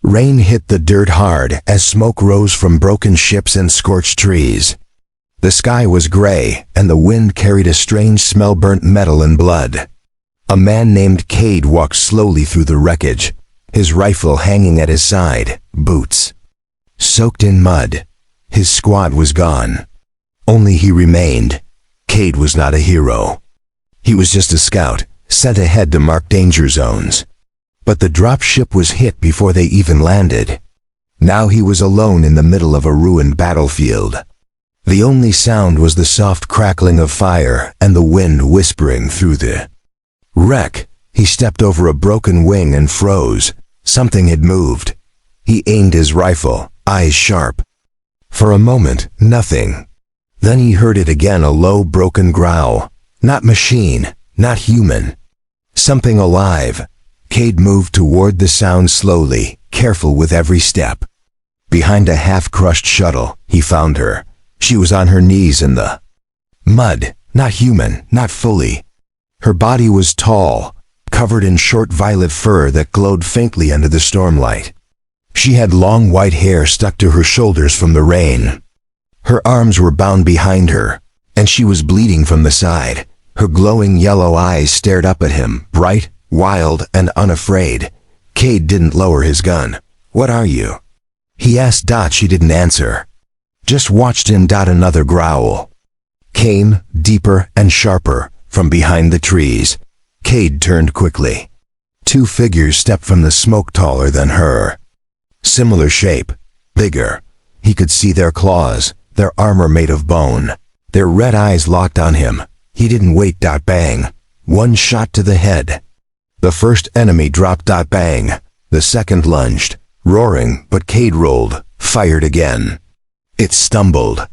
Rain hit the dirt hard as smoke rose from broken ships and scorched trees. The sky was gray, and the wind carried a strange smell: burnt metal and blood. A man named Cade walked slowly through the wreckage, his rifle hanging at his side, boots soaked in mud. His squad was gone. Only he remained. Cade was not a hero. He was just a scout, sent ahead to mark danger zones. But the drop ship was hit before they even landed. Now he was alone in the middle of a ruined battlefield. The only sound was the soft crackling of fire and the wind whispering through the wreck. He stepped over a broken wing and froze. Something had moved. He aimed his rifle, eyes sharp. For a moment, nothing. Then he heard it again, a low, broken growl. Not machine, not human. Something alive. Cade moved toward the sound slowly, careful with every step. Behind a half-crushed shuttle, he found her. She was on her knees in the mud, not human, not fully. Her body was tall, covered in short violet fur that glowed faintly under the stormlight. She had long white hair stuck to her shoulders from the rain. Her arms were bound behind her, and she was bleeding from the side. Her glowing yellow eyes stared up at him, bright, wild, and unafraid. Cade didn't lower his gun. "What are you?" he asked. She didn't answer. Just watched him. Another growl came, deeper and sharper, from behind the trees. Cade turned quickly. Two figures stepped from the smoke, taller than her. Similar shape, bigger. He could see their claws, their armor made of bone. Their red eyes locked on him. He didn't wait. Bang. One shot to the head. The first enemy dropped. Bang. The second lunged, roaring, but Cade rolled, fired again. It stumbled.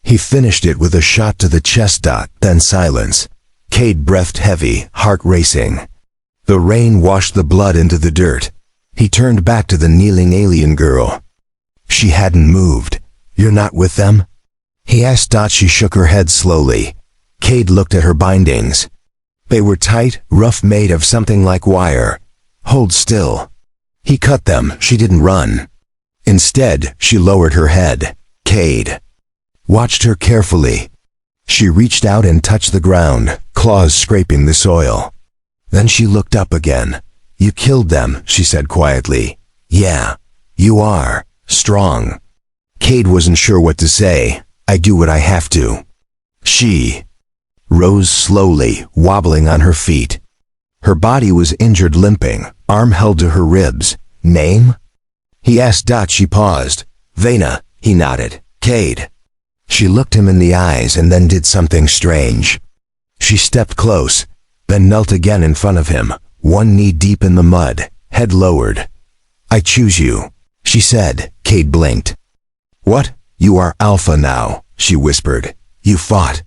He finished it with a shot to the chest. Then silence. Cade breathed heavy, heart racing. The rain washed the blood into the dirt. He turned back to the kneeling alien girl. She hadn't moved. "You're not with them?" he asked. She shook her head slowly. Cade looked at her bindings. They were tight, rough, made of something like wire. "Hold still." He cut them. She didn't run. Instead, she lowered her head. Cade watched her carefully. She reached out and touched the ground, claws scraping the soil. Then she looked up again. "You killed them," she said quietly. "Yeah, you are strong." Cade wasn't sure what to say. "I do what I have to." She rose slowly, wobbling on her feet. Her body was injured, limping, arm held to her ribs. "Name?" he asked. She paused. "Vena," he nodded. "Cade." She looked him in the eyes and then did something strange. She stepped close, then knelt again in front of him, one knee deep in the mud, head lowered. "I choose you," she said. Cade blinked. "What? You are Alpha now," she whispered. "You fought.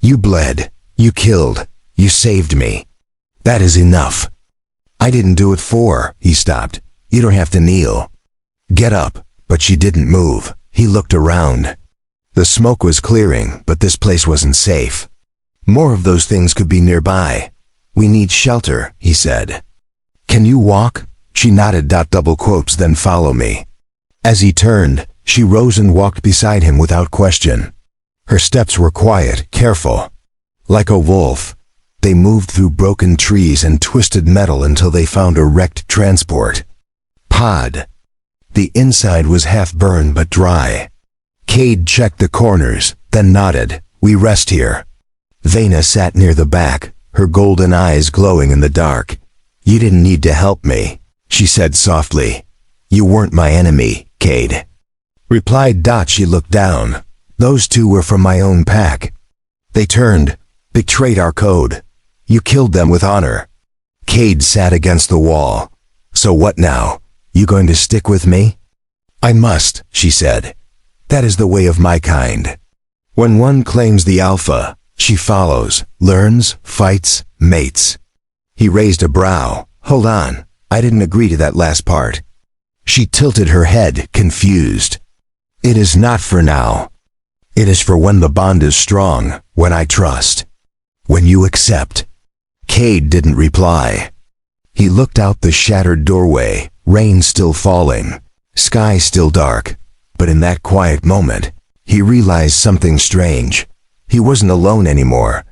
You bled. You killed. You saved me. That is enough." "I didn't do it for," he stopped. "You don't have to kneel. Get up." But she didn't move. He looked around. The smoke was clearing, but this place wasn't safe. More of those things could be nearby. "We need shelter," he said. "Can you walk?" She nodded. Double quotes, "Then follow me." As he turned, she rose and walked beside him without question. Her steps were quiet, careful. Like a wolf, they moved through broken trees and twisted metal until they found a wrecked transport pod. The inside was half burned but dry. Cade checked the corners, then nodded. "We rest here." Vena sat near the back, her golden eyes glowing in the dark. "You didn't need to help me," she said softly. "You weren't my enemy," Cade replied. She looked down. "Those two were from my own pack. They turned, betrayed our code. You killed them with honor." Cade sat against the wall. "So what now? You going to stick with me?" "I must," she said. "That is the way of my kind. When one claims the Alpha, she follows, learns, fights, mates." He raised a brow. "Hold on, I didn't agree to that last part." She tilted her head, confused. "It is not for now. It is for when the bond is strong, when I trust. When you accept." Cade didn't reply. He looked out the shattered doorway, Rain still falling, sky still dark, but in that quiet moment, he realized something strange. He wasn't alone anymore.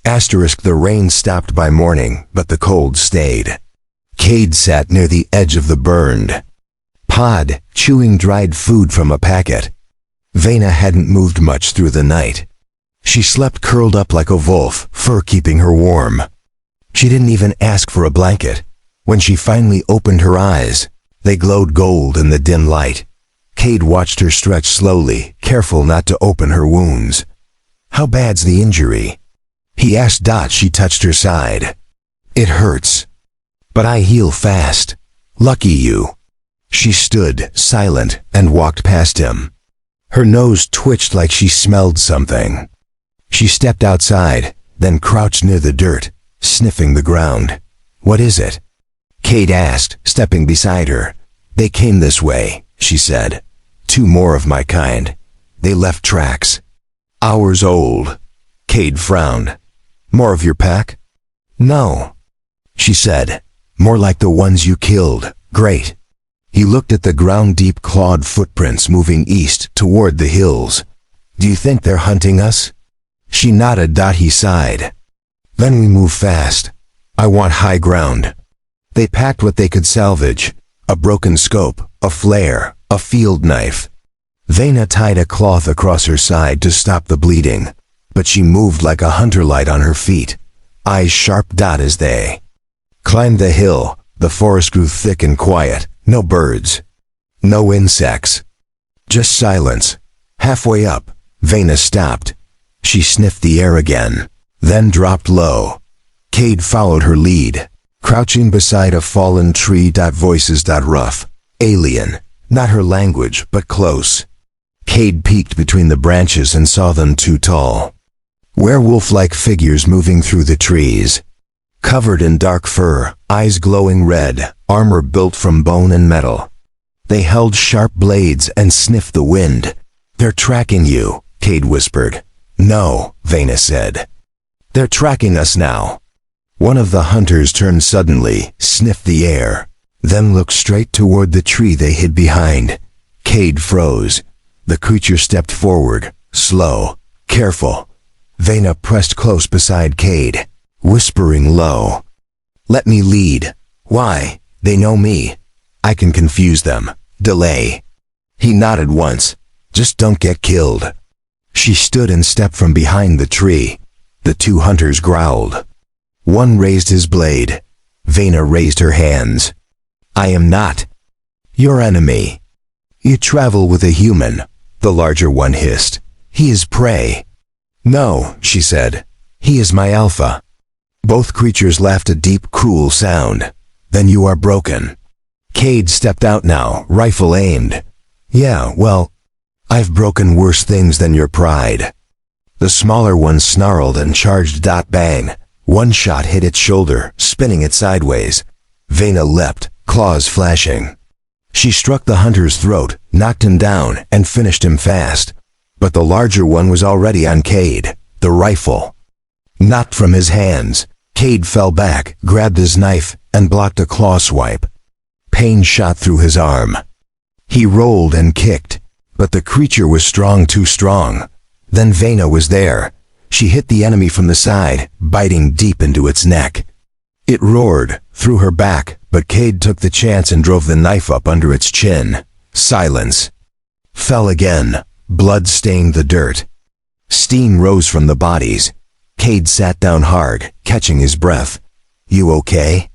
The rain stopped by morning, but the cold stayed. Cade sat near the edge of the burned pod, chewing dried food from a packet. Vena hadn't moved much through the night. She slept curled up like a wolf, fur keeping her warm. She didn't even ask for a blanket. When she finally opened her eyes, they glowed gold in the dim light. Cade watched her stretch slowly, careful not to open her wounds. "How bad's the injury?" he asked. She touched her side. "It hurts, but I heal fast. Lucky you." She stood, silent, and walked past him. Her nose twitched like she smelled something. She stepped outside, then crouched near the dirt, sniffing the ground. "What is it?" Cade asked, stepping beside her. "They came this way," she said. "Two more of my kind. They left tracks. Hours old." Cade frowned. "More of your pack?" "No," she said. "More like the ones you killed. Great." He looked at the ground-deep clawed footprints moving east toward the hills. "Do you think they're hunting us?" She nodded. He sighed. "Then we move fast. I want high ground." They packed what they could salvage: a broken scope, a flare, a field knife. Vena tied a cloth across her side to stop the bleeding, but she moved like a hunter, light on her feet, eyes sharp. As they climbed the hill, the forest grew thick and quiet. No birds, no insects, just silence. Halfway up, Vena stopped. She sniffed the air again, then dropped low. Cade followed her lead, crouching beside a fallen tree. Voices. Rough, alien, not her language, but close. Cade peeked between the branches and saw them, too tall. Werewolf-like figures moving through the trees. Covered in dark fur, eyes glowing red, armor built from bone and metal. They held sharp blades and sniffed the wind. "They're tracking you," Cade whispered. "No," Vena said. "They're tracking us now." One of the hunters turned suddenly, sniffed the air, then looked straight toward the tree they hid behind. Cade froze. The creature stepped forward, slow, careful. Vena pressed close beside Cade, whispering low. "Let me lead." "Why? They know me. I can confuse them. Delay." He nodded once. "Just don't get killed." She stood and stepped from behind the tree. The two hunters growled. One raised his blade. Vena raised her hands. "I am not your enemy. You travel with a human," the larger one hissed. "He is prey." "No," she said. "He is my alpha." Both creatures laughed, a deep, cruel sound. "Then you are broken." Cade stepped out now, rifle aimed. "Yeah, well, I've broken worse things than your pride." The smaller one snarled and charged. Bang. One shot hit its shoulder, spinning it sideways. Vena leapt, claws flashing. She struck the hunter's throat, knocked him down, and finished him fast. But the larger one was already on Cade. The rifle knocked from his hands. Cade fell back, grabbed his knife, and blocked a claw swipe. Pain shot through his arm. He rolled and kicked, but the creature was strong, too strong. Then Vena was there. She hit the enemy from the side, biting deep into its neck. It roared, threw her back, but Cade took the chance and drove the knife up under its chin. Silence. Fell again. Blood stained the dirt. Steam rose from the bodies. Cade sat down hard, catching his breath. "You okay?"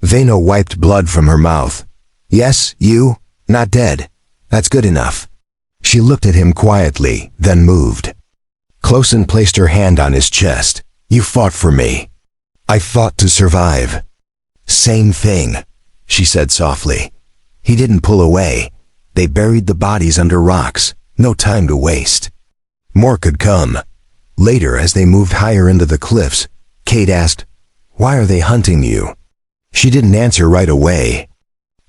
Vena wiped blood from her mouth. "Yes, you? Not dead. That's good enough." She looked at him quietly, then moved close and placed her hand on his chest. "You fought for me. I fought to survive." "Same thing," she said softly. He didn't pull away. They buried the bodies under rocks. No time to waste. More could come. Later, as they moved higher into the cliffs, Cade asked, "Why are they hunting you?" She didn't answer right away.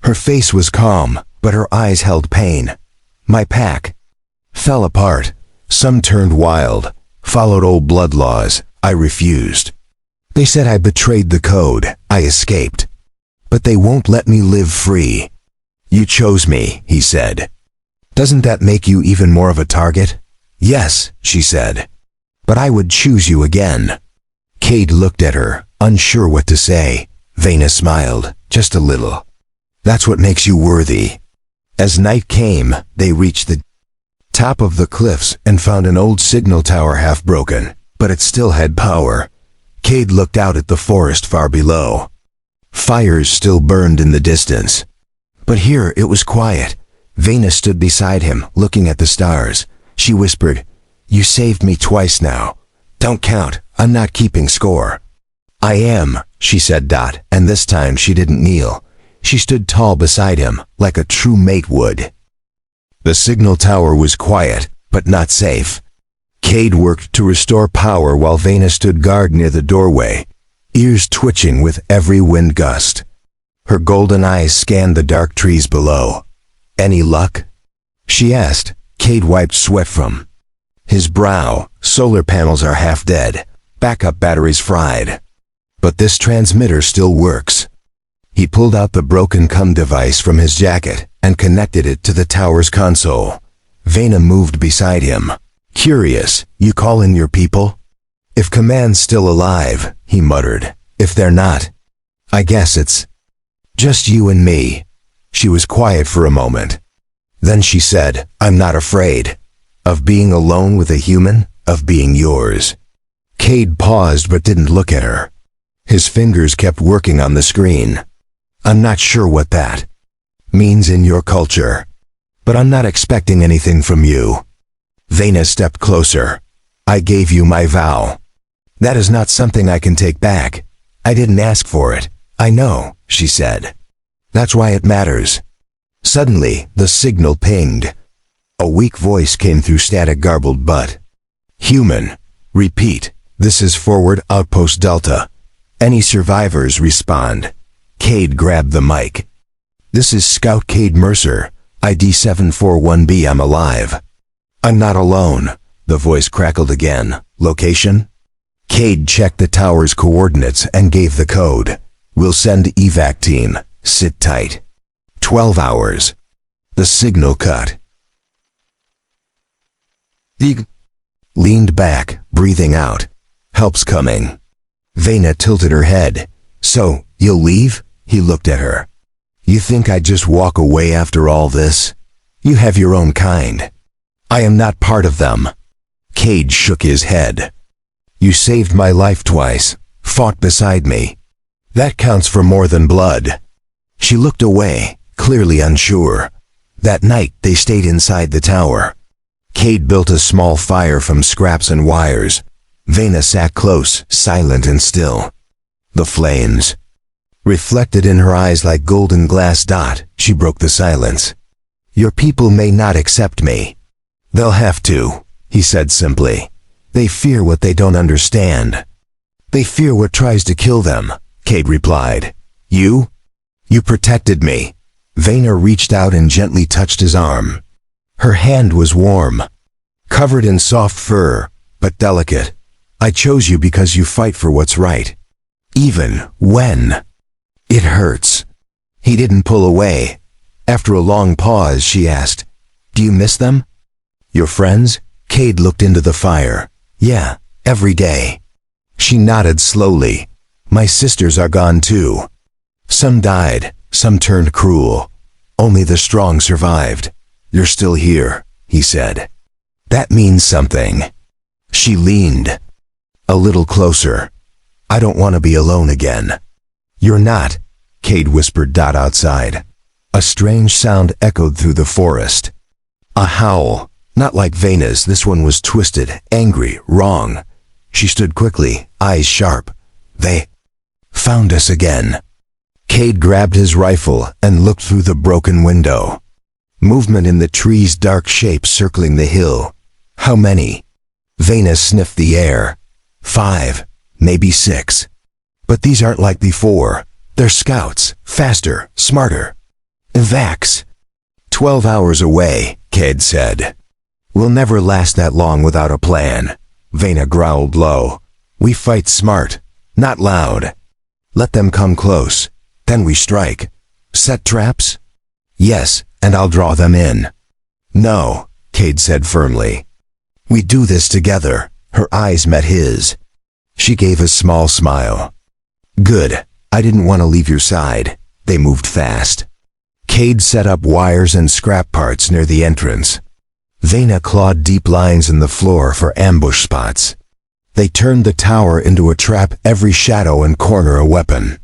Her face was calm, but her eyes held pain. "My pack fell apart. Some turned wild, followed old blood laws. I refused. They said I betrayed the code. I escaped. But they won't let me live free. You chose me, he said. Doesn't that make you even more of a target? Yes, she said. But I would choose you again. Cade looked at her, unsure what to say. Vena smiled, just a little. That's what makes you worthy. As night came, they reached the top of the cliffs and found an old signal tower half broken, but it still had power. Cade looked out at the forest far below. Fires still burned in the distance. But here it was quiet. Vena stood beside him, looking at the stars. She whispered, "You saved me twice now. Don't count, I'm not keeping score." "I am," she said, and this time she didn't kneel. She stood tall beside him, like a true mate would. The signal tower was quiet, but not safe. Cade worked to restore power while Vena stood guard near the doorway, ears twitching with every wind gust. Her golden eyes scanned the dark trees below. "Any luck?" she asked. Cade wiped sweat from his brow. "Solar panels are half dead, backup batteries fried. But this transmitter still works." He pulled out the broken COM device from his jacket and connected it to the tower's console. Vena moved beside him. "Curious, you call in your people?" "If Command's still alive," he muttered. "If they're not, I guess it's just you and me." She was quiet for a moment. Then she said, "I'm not afraid. Of being alone with a human, of being yours." Cade paused but didn't look at her. His fingers kept working on the screen. "I'm not sure what that means in your culture, but I'm not expecting anything from you." Vena stepped closer. "I gave you my vow. That is not something I can take back. I didn't ask for it. I know," she said. "That's why it matters." Suddenly, the signal pinged. A weak voice came through static garbled but. "Human. Repeat. This is forward outpost Delta. Any survivors respond." Cade grabbed the mic. "This is Scout Cade Mercer. ID 741B. I'm alive." "I'm not alone." The voice crackled again. "Location?" Cade checked the tower's coordinates and gave the code. "We'll send evac team. Sit tight." 12 hours. The signal cut. He leaned back, breathing out. "Help's coming." Vena tilted her head. "So, you'll leave?" He looked at her. "You think I'd just walk away after all this? You have your own kind. I am not part of them." Cade shook his head. "You saved my life twice, fought beside me. That counts for more than blood." She looked away, clearly unsure. That night they stayed inside the tower. Cade built a small fire from scraps and wires. Vena sat close, silent and still. The flames reflected in her eyes like golden glass dot. She broke the silence. "Your people may not accept me." "They'll have to," he said simply. "They fear what they don't understand. They fear what tries to kill them," Cade replied. "You? You protected me." Vena reached out and gently touched his arm. Her hand was warm, covered in soft fur, but delicate. "I chose you because you fight for what's right. Even when it hurts." He didn't pull away. After a long pause, she asked, "Do you miss them? Your friends?" Cade looked into the fire. "Yeah, every day." She nodded slowly. "My sisters are gone too. Some died, some turned cruel. Only the strong survived." "You're still here," he said. "That means something." She leaned a little closer. "I don't want to be alone again." "You're not," Cade whispered outside. A strange sound echoed through the forest. A howl, not like Vena's. This one was twisted, angry, wrong. She stood quickly, eyes sharp. "They found us again." Cade grabbed his rifle and looked through the broken window. Movement in the trees, dark shapes circling the hill. "How many?" Vena sniffed the air. 5, maybe 6. "But these aren't like before. They're scouts, faster, smarter. Evacs." 12 hours away, Cade said. "We'll never last that long without a plan." Vena growled low. "We fight smart, not loud. Let them come close, then we strike. Set traps?" Yes, and I'll draw them in. No, Cade said firmly. We do this together. Her eyes met his. She gave a small smile. Good. I didn't want to leave your side. They moved fast. Cade set up wires and scrap parts near the entrance. Vena clawed deep lines in the floor for ambush spots. They turned the tower into a trap, every shadow and corner a weapon.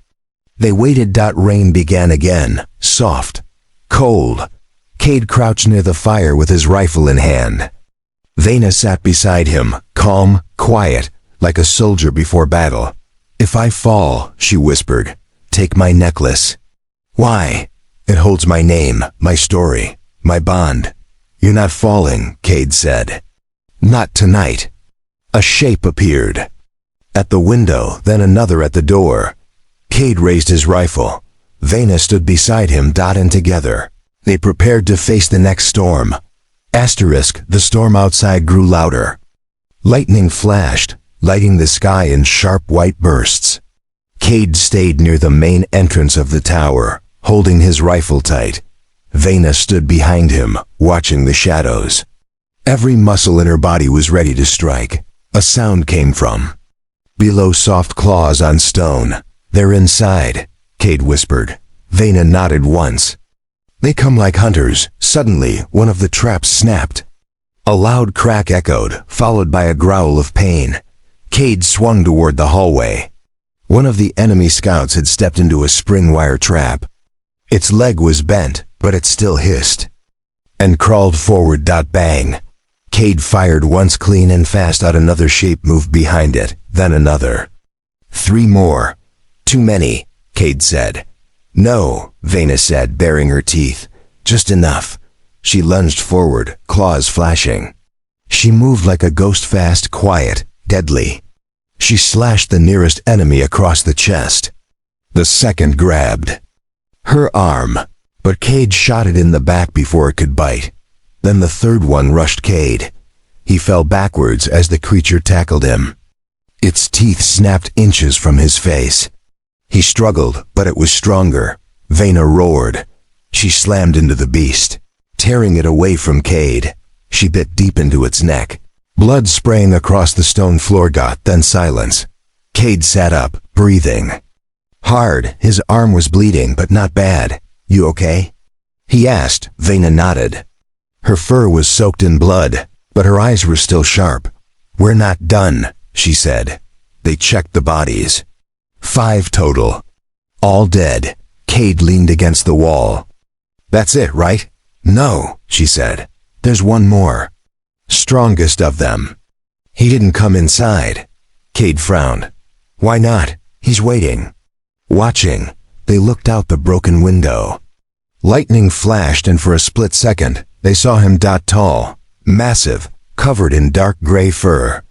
They waited. Rain began again, soft, cold. Cade crouched near the fire with his rifle in hand. Vena sat beside him, calm, quiet, like a soldier before battle. If I fall, she whispered, take my necklace. Why? It holds my name, my story, my bond. You're not falling, Cade said. Not tonight. A shape appeared. At the window, then another at the door. Cade raised his rifle. Vena stood beside him. And together, they prepared to face the next storm. The storm outside grew louder. Lightning flashed, lighting the sky in sharp white bursts. Cade stayed near the main entrance of the tower, holding his rifle tight. Vena stood behind him, watching the shadows. Every muscle in her body was ready to strike. A sound came from below, soft claws on stone. They're inside, Cade whispered. Vena nodded once. They come like hunters. Suddenly, one of the traps snapped. A loud crack echoed, followed by a growl of pain. Cade swung toward the hallway. One of the enemy scouts had stepped into a spring wire trap. Its leg was bent, but it still hissed and crawled forward. Bang! Cade fired once, clean and fast. Another shape moved behind it, then another. 3 more. Too many, Cade said. No, Vena said, baring her teeth. Just enough. She lunged forward, claws flashing. She moved like a ghost, fast, quiet, deadly. She slashed the nearest enemy across the chest. The second grabbed her arm, but Cade shot it in the back before it could bite. Then the third one rushed Cade. He fell backwards as the creature tackled him. Its teeth snapped inches from his face. He struggled, but it was stronger. Vena roared. She slammed into the beast, tearing it away from Cade. She bit deep into its neck. Blood spraying across the stone floor. Then silence. Cade sat up, breathing hard. His arm was bleeding, but not bad. You okay? He asked. Vena nodded. Her fur was soaked in blood, but her eyes were still sharp. We're not done, she said. They checked the bodies. 5 total. All dead. Cade leaned against the wall. That's it, right? No, she said. There's one more. Strongest of them. He didn't come inside. Cade frowned. Why not? He's waiting. Watching. They looked out the broken window. Lightning flashed, and for a split second, they saw him. Tall, massive, covered in dark gray fur.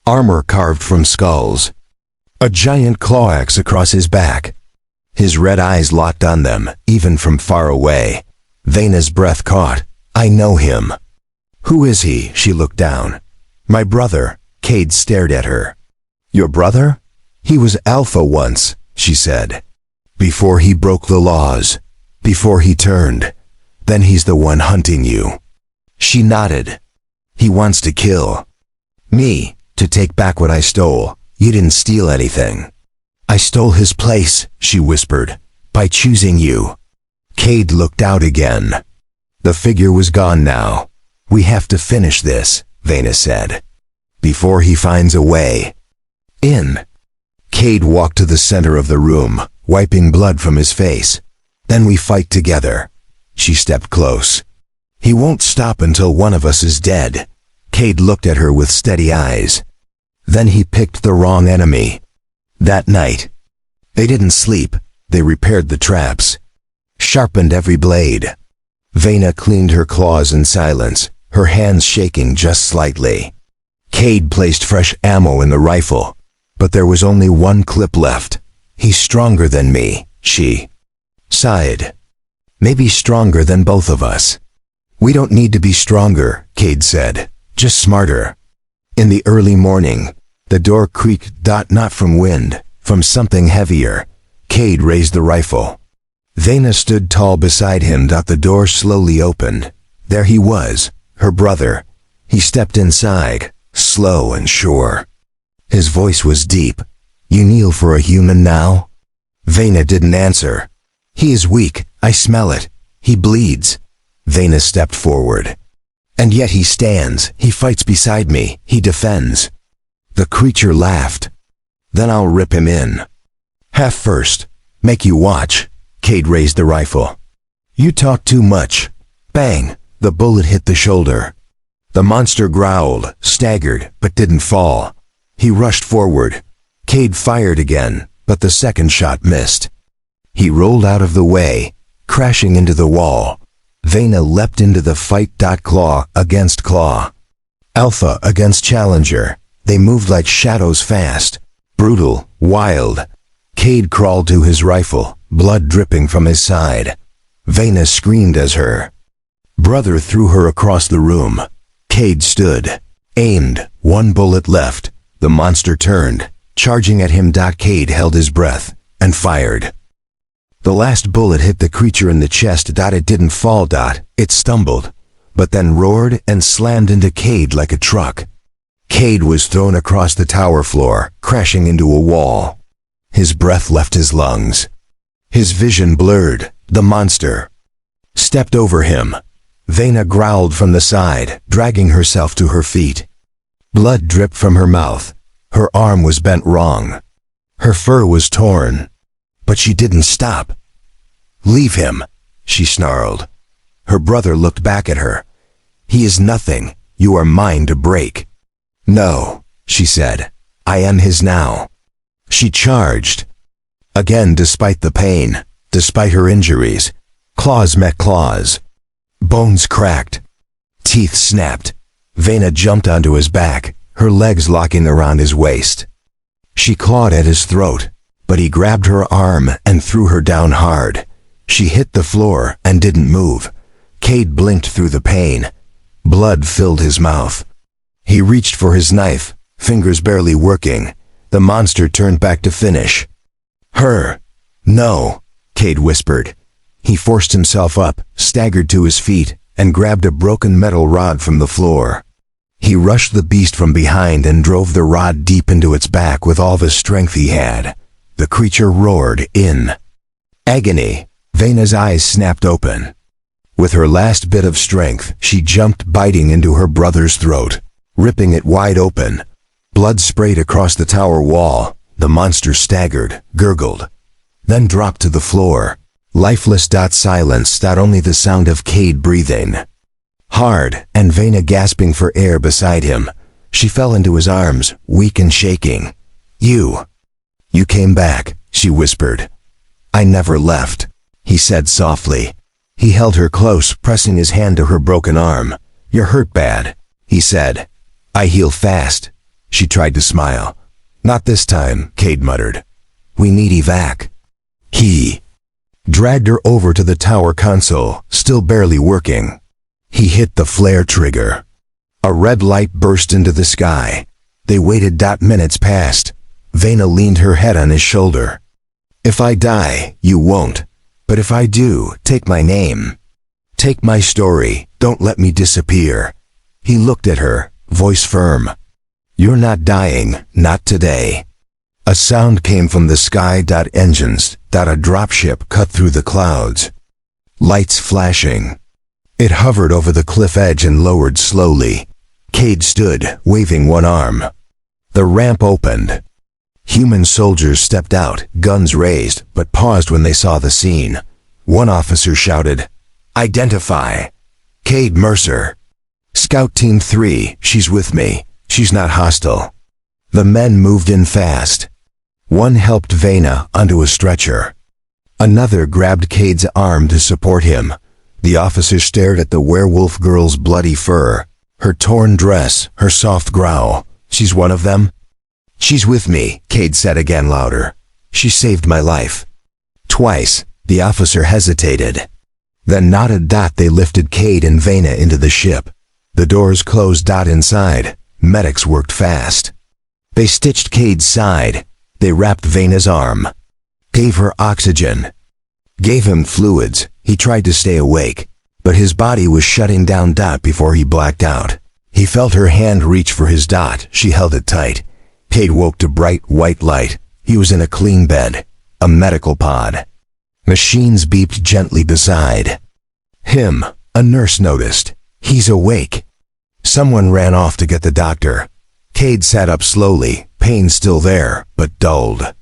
Armor carved from skulls. A giant claw axe across his back. His red eyes locked on them, even from far away. Vena's breath caught. I know him. Who is he? She looked down. My brother. Cade stared at her. Your brother? He was Alpha once, she said. Before he broke the laws. Before he turned. Then he's the one hunting you. She nodded. He wants to kill me, to take back what I stole. You didn't steal anything. I stole his place, she whispered, by choosing you. Cade looked out again. The figure was gone now. We have to finish this, Vena said, before he finds a way in. Cade walked to the center of the room, wiping blood from his face. Then we fight together. She stepped close. He won't stop until one of us is dead. Cade looked at her with steady eyes. Then he picked the wrong enemy. That night, they didn't sleep. They repaired the traps, sharpened every blade. Vena cleaned her claws in silence, her hands shaking just slightly. Cade placed fresh ammo in the rifle, but there was only one clip left. He's stronger than me, she sighed. Maybe stronger than both of us. We don't need to be stronger, Cade said, just smarter. In the early morning, the door creaked. Not from wind, from something heavier. Cade raised the rifle. Vena stood tall beside him. The door slowly opened. There he was, her brother. He stepped inside, slow and sure. His voice was deep. "You kneel for a human now?" Vena didn't answer. "He is weak, I smell it. He bleeds." Vena stepped forward. "And yet he stands, he fights beside me, he defends." The creature laughed. "Then I'll rip him in." "Half first. Make you watch." Cade raised the rifle. "You talk too much." Bang! The bullet hit the shoulder. The monster growled, staggered, but didn't fall. He rushed forward. Cade fired again, but the second shot missed. He rolled out of the way, crashing into the wall. Vena leapt into the fight. Claw against claw. Alpha against Challenger. They moved like shadows, fast, brutal, wild. Cade crawled to his rifle, blood dripping from his side. Vena screamed as her brother threw her across the room. Cade stood, aimed, one bullet left. The monster turned, charging at him. Cade held his breath, and fired. The last bullet hit the creature in the chest. It didn't fall. It stumbled, but then roared and slammed into Cade like a truck. Cade was thrown across the tower floor, crashing into a wall. His breath left his lungs. His vision blurred. The monster stepped over him. Vena growled from the side, dragging herself to her feet. Blood dripped from her mouth. Her arm was bent wrong. Her fur was torn. But she didn't stop. "Leave him," she snarled. Her brother looked back at her. "He is nothing. You are mine to break." "No," she said. "I am his now." She charged. Again, despite the pain, despite her injuries, claws met claws. Bones cracked. Teeth snapped. Vena jumped onto his back, her legs locking around his waist. She clawed at his throat, but he grabbed her arm and threw her down hard. She hit the floor and didn't move. Cade blinked through the pain. Blood filled his mouth. He reached for his knife, fingers barely working. The monster turned back to finish. "Her." "No," Cade whispered. He forced himself up, staggered to his feet, and grabbed a broken metal rod from the floor. He rushed the beast from behind and drove the rod deep into its back with all the strength he had. The creature roared in agony. Vena's eyes snapped open. With her last bit of strength, she jumped, biting into her brother's throat, ripping it wide open. Blood sprayed across the tower wall. The monster staggered, gurgled, then dropped to the floor. Lifeless. Silence. Only the sound of Cade breathing hard, and Vena gasping for air beside him. She fell into his arms, weak and shaking. You came back," she whispered. "I never left," he said softly. He held her close, pressing his hand to her broken arm. "You're hurt bad," he said. "I heal fast." She tried to smile. "Not this time," Cade muttered. "We need evac." He dragged her over to the tower console, still barely working. He hit the flare trigger. A red light burst into the sky. They waited. Minutes passed. Vena leaned her head on his shoulder. "If I die, you won't. But if I do, take my name. Take my story. Don't let me disappear." He looked at her, voice firm. "You're not dying, not today." A sound came from the sky. Engines. A dropship cut through the clouds. Lights flashing. It hovered over the cliff edge and lowered slowly. Cade stood, waving one arm. The ramp opened. Human soldiers stepped out, guns raised, but paused when they saw the scene. One officer shouted, "Identify! Cade Mercer. Scout Team 3, she's with me. She's not hostile." The men moved in fast. One helped Vena onto a stretcher. Another grabbed Cade's arm to support him. The officer stared at the werewolf girl's bloody fur, her torn dress, her soft growl. "She's one of them?" "She's with me," Cade said again louder. "She saved my life." Twice, the officer hesitated, then nodded. They lifted Cade and Vena into the ship. The doors closed. Inside, medics worked fast. They stitched Cade's side. They wrapped Vena's arm, gave her oxygen. Gave him fluids. He tried to stay awake, but his body was shutting down. Before he blacked out, he felt her hand reach for his. She held it tight. Cade woke to bright white light. He was in a clean bed, a medical pod. Machines beeped gently beside him. A nurse noticed. He's awake. Someone ran off to get the doctor. Cade sat up slowly, pain still there, but dulled.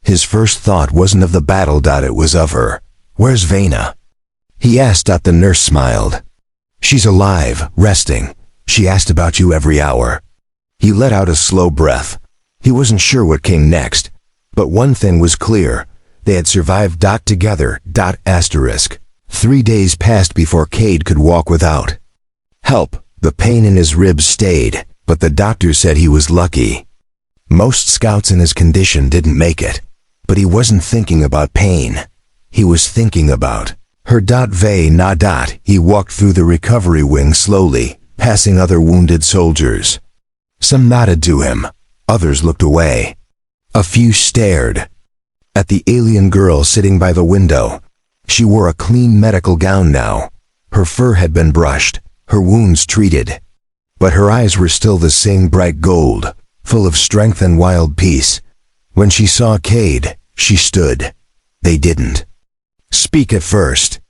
His first thought wasn't of the battle. It was of her. Where's Vena? He asked. The nurse smiled. She's alive, resting. She asked about you every hour. He let out a slow breath. He wasn't sure what came next, but one thing was clear. They had survived. Together. 3 days passed before Cade could walk without help. The pain in his ribs stayed, but the doctor said he was lucky. Most scouts in his condition didn't make it, but he wasn't thinking about pain. He was thinking about her. Vena. He walked through the recovery wing slowly, passing other wounded soldiers. Some nodded to him, others looked away. A few stared at the alien girl sitting by the window. She wore a clean medical gown now. Her fur had been brushed, her wounds treated. But her eyes were still the same bright gold, full of strength and wild peace. When she saw Cade, she stood. They didn't speak at first.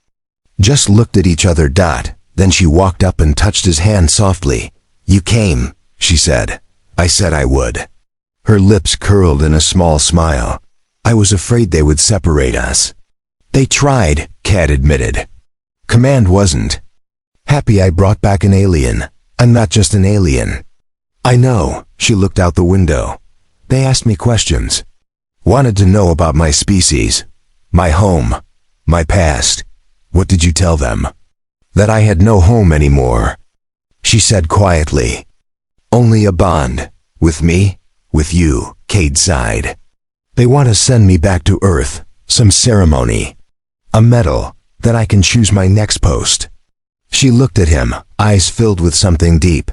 Just looked at each other. Then she walked up and touched his hand softly. You came, she said. I said I would. Her lips curled in a small smile. I was afraid they would separate us. They tried, Cade admitted. Command wasn't happy I brought back an alien. I'm not just an alien. I know, she looked out the window. They asked me questions. Wanted to know about my species, my home, my past. What did you tell them? That I had no home anymore. She said quietly. Only a bond. With me, with you, Cade sighed. They want to send me back to Earth, some ceremony. A medal, that I can choose my next post. She looked at him, eyes filled with something deep.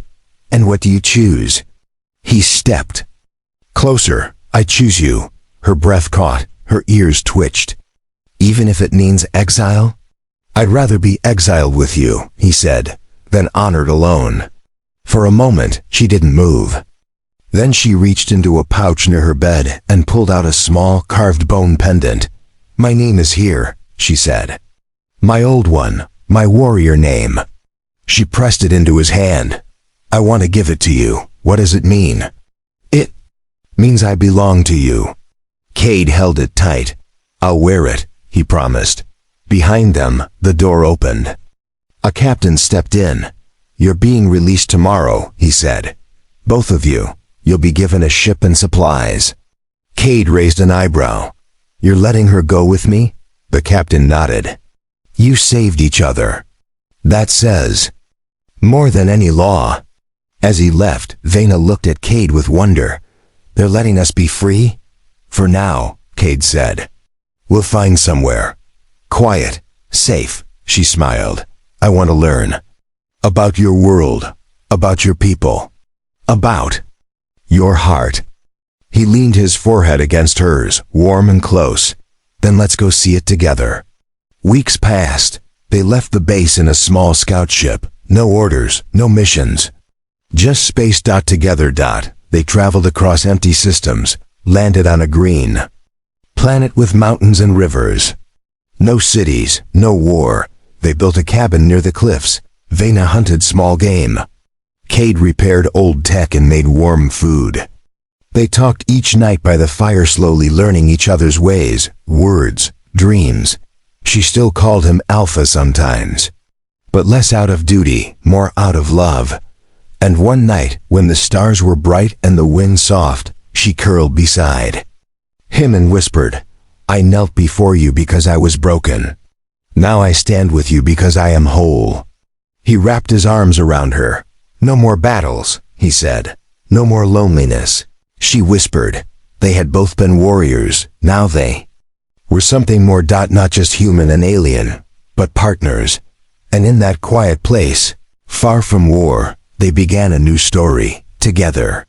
And what do you choose? He stepped closer. I choose you. Her breath caught, her ears twitched. Even if it means exile? I'd rather be exiled with you, he said, than honored alone. For a moment, she didn't move. Then she reached into a pouch near her bed and pulled out a small carved bone pendant. My name is here, she said. My old one, my warrior name. She pressed it into his hand. I want to give it to you. What does it mean? It means I belong to you. Cade held it tight. I'll wear it, he promised. Behind them, the door opened. A captain stepped in. You're being released tomorrow, he said. Both of you. You'll be given a ship and supplies. Cade raised an eyebrow. You're letting her go with me? The captain nodded. You saved each other. That says more than any law. As he left, Vena looked at Cade with wonder. They're letting us be free? For now, Cade said. We'll find somewhere. Quiet, safe, she smiled. I want to learn. About your world. About your people. About your heart. He leaned his forehead against hers, warm and close. Then let's go see it together. Weeks passed. They left the base in a small scout ship. No orders, no missions. Just space. Together. They traveled across empty systems, landed on a green planet with mountains and rivers. No cities, no war. They built a cabin near the cliffs. Vena hunted small game. Cade repaired old tech and made warm food. They talked each night by the fire, slowly learning each other's ways, words, dreams. She still called him Alpha sometimes, but less out of duty, more out of love. And one night, when the stars were bright and the wind soft, she curled beside him and whispered, I knelt before you because I was broken. Now I stand with you because I am whole. He wrapped his arms around her. No more battles, he said. No more loneliness. She whispered. They had both been warriors. Now they were something more. Not just human and alien, but partners. And in that quiet place, far from war, they began a new story, together.